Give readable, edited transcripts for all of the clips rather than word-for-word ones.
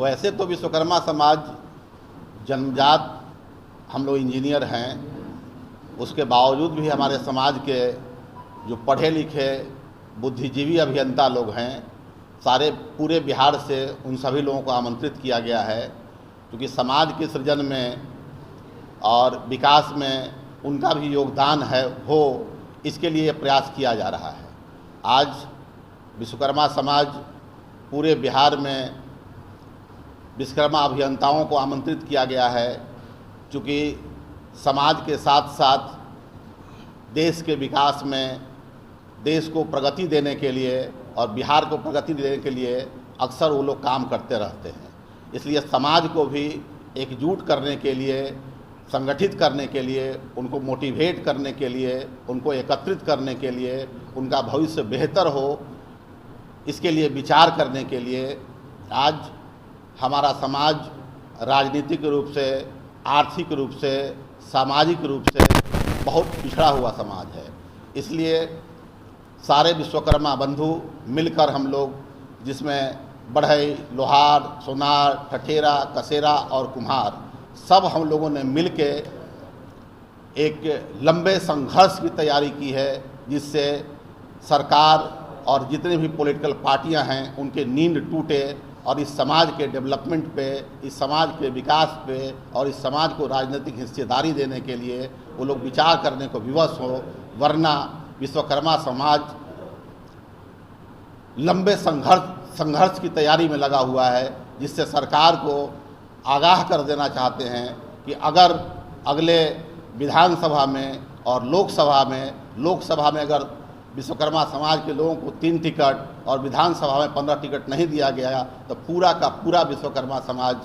वैसे तो विश्वकर्मा समाज जन्मजात हम लोग इंजीनियर हैं, उसके बावजूद भी हमारे समाज के जो पढ़े लिखे बुद्धिजीवी अभियंता लोग हैं, सारे पूरे बिहार से उन सभी लोगों को आमंत्रित किया गया है, क्योंकि समाज के सृजन में और विकास में उनका भी योगदान हो, इसके लिए प्रयास किया जा रहा है। आज विश्वकर्मा समाज पूरे बिहार में विश्वकर्मा अभियंताओं को आमंत्रित किया गया है, क्योंकि समाज के साथ साथ देश के विकास में, देश को प्रगति देने के लिए और बिहार को प्रगति देने के लिए अक्सर वो लोग काम करते रहते हैं। इसलिए समाज को भी एकजुट करने के लिए, संगठित करने के लिए, उनको मोटिवेट करने के लिए, उनको एकत्रित करने के लिए, उनका भविष्य बेहतर हो, इसके लिए विचार करने के लिए आज हमारा समाज राजनीतिक रूप से, आर्थिक रूप से, सामाजिक रूप से बहुत पिछड़ा हुआ समाज है। इसलिए सारे विश्वकर्मा बंधु मिलकर हम लोग, जिसमें बढ़ई, लोहार, सोनार, ठठेरा, कसेरा और कुम्हार, सब हम लोगों ने मिल के एक लंबे संघर्ष की तैयारी की है, जिससे सरकार और जितने भी पॉलिटिकल पार्टियां हैं उनके नींद टूटे और इस समाज के डेवलपमेंट पे, इस समाज के विकास पे और इस समाज को राजनीतिक हिस्सेदारी देने के लिए वो लोग विचार करने को विवश हो। वरना विश्वकर्मा समाज लंबे संघर्ष की तैयारी में लगा हुआ है, जिससे सरकार को आगाह कर देना चाहते हैं कि अगर अगले विधानसभा में और लोकसभा में अगर विश्वकर्मा समाज के लोगों को 3 टिकट और विधानसभा में 15 टिकट नहीं दिया गया तो पूरा का पूरा विश्वकर्मा समाज,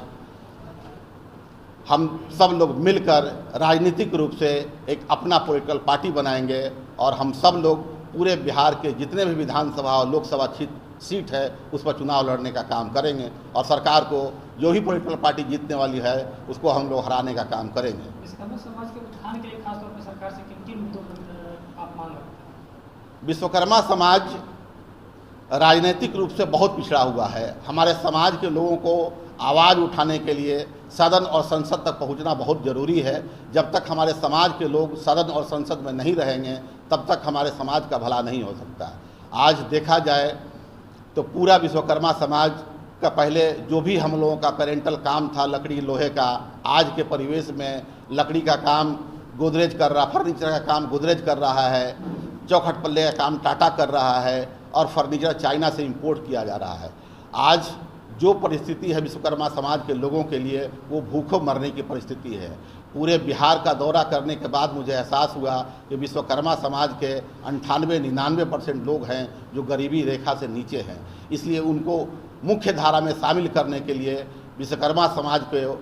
हम सब लोग मिलकर राजनीतिक रूप से एक अपना पॉलिटिकल पार्टी बनाएंगे और हम सब लोग पूरे बिहार के जितने भी विधानसभा और लोकसभा सीट है उस पर चुनाव लड़ने का काम करेंगे और सरकार को जो भी पॉलिटिकल पार्टी जीतने वाली है उसको हम लोग हराने का काम करेंगे। विश्वकर्मा समाज के उत्थान के लिए खासतौर पर सरकार से किन मुद्दों पर आप मांग रखते हैं? विश्वकर्मा समाज राजनीतिक रूप से बहुत पिछड़ा हुआ है। हमारे समाज के लोगों को आवाज़ उठाने के लिए सदन और संसद तक पहुंचना बहुत ज़रूरी है। जब तक हमारे समाज के लोग सदन और संसद में नहीं रहेंगे तब तक हमारे समाज का भला नहीं हो सकता। आज देखा जाए तो पूरा विश्वकर्मा समाज का पहले जो भी हम लोगों का पेरेंटल काम था लकड़ी लोहे का, आज के परिवेश में लकड़ी का काम गोदरेज कर रहा, फर्नीचर का काम गोदरेज कर रहा है, चौखट पल्ले का काम टाटा कर रहा है और फर्नीचर चाइना से इंपोर्ट किया जा रहा है। आज जो परिस्थिति है विश्वकर्मा समाज के लोगों के लिए वो भूखों मरने की परिस्थिति है। पूरे बिहार का दौरा करने के बाद मुझे एहसास हुआ कि विश्वकर्मा समाज के 98-99% लोग हैं जो गरीबी रेखा से नीचे हैं। इसलिए उनको मुख्य धारा में शामिल करने के लिए विश्वकर्मा समाज को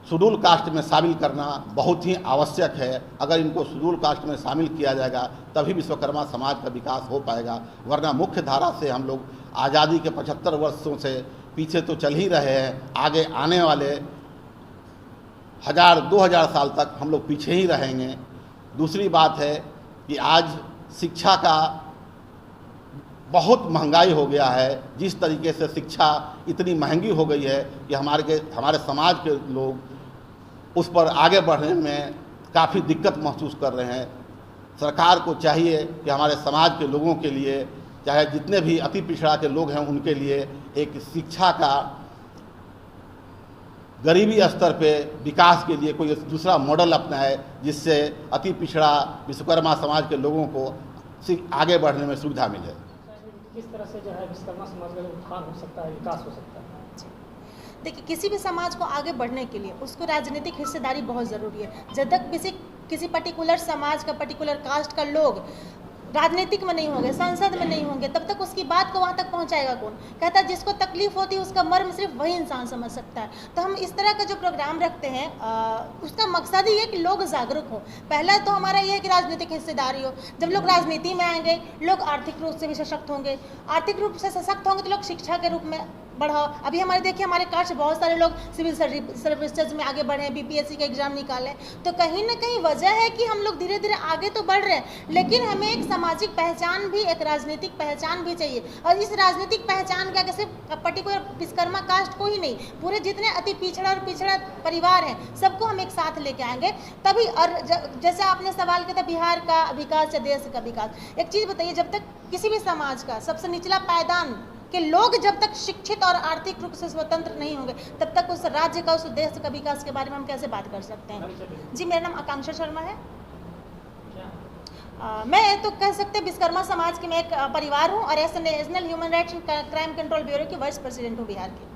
शेड्यूल कास्ट में शामिल करना बहुत ही आवश्यक है। अगर इनको शेड्यूल कास्ट में शामिल किया जाएगा तभी विश्वकर्मा समाज का विकास हो पाएगा, वरना मुख्य धारा से हम लोग आज़ादी के 75 वर्षों से पीछे तो चल ही रहे हैं, आगे आने वाले 1000-2000 साल तक हम लोग पीछे ही रहेंगे। दूसरी बात है कि आज शिक्षा का बहुत महंगाई हो गया है। जिस तरीके से शिक्षा इतनी महंगी हो गई है कि हमारे समाज के लोग उस पर आगे बढ़ने में काफ़ी दिक्कत महसूस कर रहे हैं। सरकार को चाहिए कि हमारे समाज के लोगों के लिए, चाहे जितने भी अति पिछड़ा के लोग हैं उनके लिए एक शिक्षा का गरीबी स्तर पे विकास के लिए कोई दूसरा मॉडल अपनाए, जिससे अति पिछड़ा विश्वकर्मा समाज के लोगों को आगे बढ़ने में सुविधा मिले। किस तरह से जो है विश्वकर्मा समाज का उत्थान हो सकता है, विकास हो सकता है? देखिए, किसी भी समाज को आगे बढ़ने के लिए उसको राजनीतिक हिस्सेदारी बहुत ज़रूरी है। जब तक किसी पर्टिकुलर समाज का, पर्टिकुलर कास्ट का लोग राजनीतिक में नहीं होंगे, संसद में नहीं होंगे, तब तक उसकी बात को वहाँ तक पहुँचाएगा कौन? कहता है जिसको तकलीफ होती है उसका मर्म सिर्फ वही इंसान समझ सकता है। तो हम इस तरह का जो प्रोग्राम रखते हैं उसका मकसद ही है कि लोग जागरूक हों। पहला तो हमारा ये है कि राजनीतिक हिस्सेदारी हो। जब लोग राजनीति में आएंगे, लोग आर्थिक रूप से भी सशक्त होंगे। आर्थिक रूप से सशक्त होंगे तो लोग शिक्षा के रूप में बढ़ाओ। अभी हमारे देखिए हमारे कास्ट से बहुत सारे लोग सिविल सर्विसेज में आगे बढ़े हैं, बीपीएससी का एग्जाम निकाले, तो कहीं ना कहीं वजह है कि हम लोग धीरे धीरे आगे तो बढ़ रहे हैं, लेकिन हमें एक सामाजिक पहचान भी, एक राजनीतिक पहचान भी चाहिए। और इस राजनीतिक पहचान के आगे सिर्फ पर्टिकुलर विश्वकर्मा कास्ट को ही नहीं, पूरे जितने अति पिछड़ा परिवार हैं सबको हम एक साथ लेके आएंगे तभी। और जैसे आपने सवाल किया था बिहार का विकास या देश का विकास, एक चीज़ बताइए, जब तक किसी भी समाज का सबसे निचला पायदान के लोग जब तक शिक्षित और आर्थिक रूप से स्वतंत्र नहीं होंगे, तब तक उस राज्य का, उस देश का विकास के बारे में हम कैसे बात कर सकते हैं। जी, मेरा नाम आकांक्षा शर्मा है। मैं तो कह सकते हैं विश्वकर्मा समाज की मैं एक परिवार हूँ और S national human rights crime control bureau की वाइस प्रेसिडेंट हूँ बिहार की।